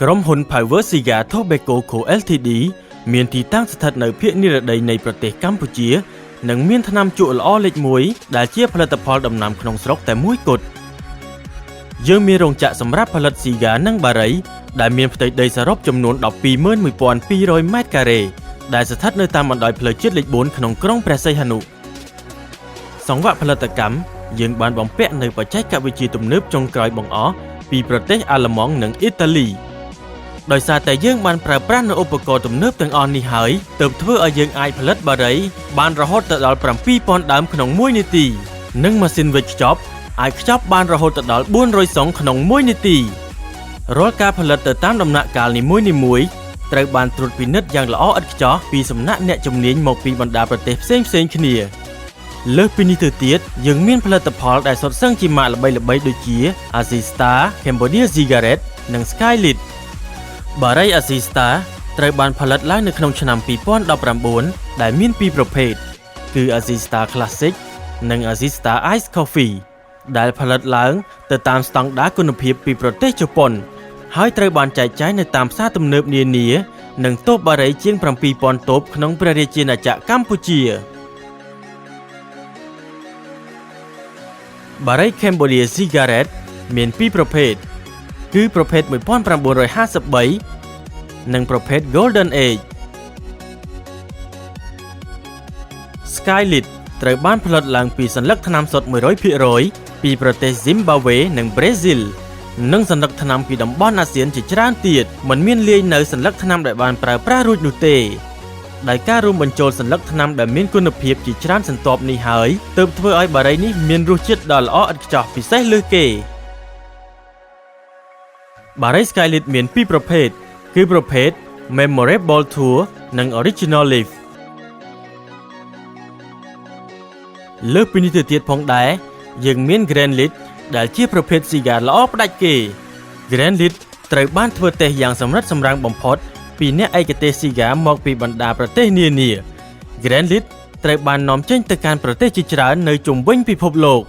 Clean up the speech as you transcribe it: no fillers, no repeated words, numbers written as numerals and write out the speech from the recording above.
ក្រុមហ៊ុន Power Cigar Tobacco Co Ltd មានទីតាំងស្ថិតនៅភាគនិរតីនៃប្រទេសកម្ពុជានិងមានថ្នាំជក់ល្អលេខ1ដែលជាផលិតផលដំណាំក្នុងស្រុកតែមួយគត់យើងមានរោងចក្រសម្រាប់ផលិតស៊ីហ្គានិងបារីដែលមានផ្ទៃដីសរុបចំនួន 121,200 ម៉ែត្រការ៉េដែលស្ថិតនៅតាមបណ្ដោយផ្លូវជាតិលេខ4ក្នុងក្រុងព្រះសីហនុសង្វាក់ផលិតកម្មយើងបានបំពាក់នៅបច្ចេកវិទ្យាទំនើបចុងក្រោយបង្អស់ពីប្រទេសអាល្លឺម៉ង់និងអ៊ីតាលីដោយសារតែយើងបានប្រើប្រាស់នូវឧបករណ៍ទំនើបទាំងអស់នេះហើយទើបធ្វើឲ្យយើងអាចផលិតបារីបានរហូតដល់ 7,000 ដើមក្នុង1នាទីនិងម៉ាស៊ីនវេចខ្ចប់អាចខ្ចប់បានរហូតដល់ 400 សុងក្នុង1នាទីរាល់ការផលិតទៅតាមដំណាក់កាលនីមួយៗត្រូវបានត្រួតពិនិត្យយ៉ាងល្អឥតខ្ចោះពីសំណាក់អ្នកជំនាញមកពីបណ្ដាប្រទេសផ្សេងៗគ្នាលើសពីនេះទៅទៀតយើងមានផលិតផលដែលសុទ្ធសឹងជាម៉ាកល្បីៗដូចជា Azista, Cambodia Cigarette និង Skylit បារី Azista ត្រូវបានផលិតឡើងនៅក្នុងឆ្នាំ 2019 ដែលមានពីរប្រភេទគឺ Azista Classic និង Azista Ice Coffee ដែលផលិតឡើងទៅតាមស្តង់ដារគុណភាពពីប្រទេសជប៉ុនហើយត្រូវបានចែកចាយនៅតាមផ្សារទំនើបនានានិងតូបបារីជាង 7,000 តូបក្នុងព្រះរាជាណាចក្រកម្ពុជាបារី Cambodia Cigarette មានពីរប្រភេទគឺប្រភេទ 1953 និងប្រភេទ Golden Age Skylit ត្រូវបានផលិតឡើងពីសន្លឹកថ្នាំសុទ្ធ 100% ពីប្រទេស Zimbabwe និង Brazil និងសន្លឹកថ្នាំពីតំបន់អាស៊ានជាច្រើនទៀតមិនមានលាយនៅសន្លឹកថ្នាំដែលបានប្រើប្រាស់រួចនោះទេដោយការរួមបញ្ចូលសន្លឹកថ្នាំដែលមានគុណភាពជាច្រើនសន្ទាប់នេះហើយទើបធ្វើឲ្យបារីនេះមានរសជាតិដ៏ល្អឥតខ្ចោះពិសេសលើសគេបារី Skylit មានពីរប្រភេទគឺប្រភេទ Memorable Tour និង Original Leaf លើសពីនេះទៅទៀតផងដែរយើងមាន Grandlit ដែលជាប្រភេទស៊ីហ្គាល្អផ្ដាច់គេ Grandlit ត្រូវបានធ្វើតេស្តយ៉ាងសម្រិតសម្រាំងបំផុតពីអ្នកឯកទេសស៊ីហ្គាមកពីបណ្ដាប្រទេសនានា Grandlit ត្រូវបាននាំចេញទៅកាន់ប្រទេសជាច្រើននៅជុំវិញពិភពលោក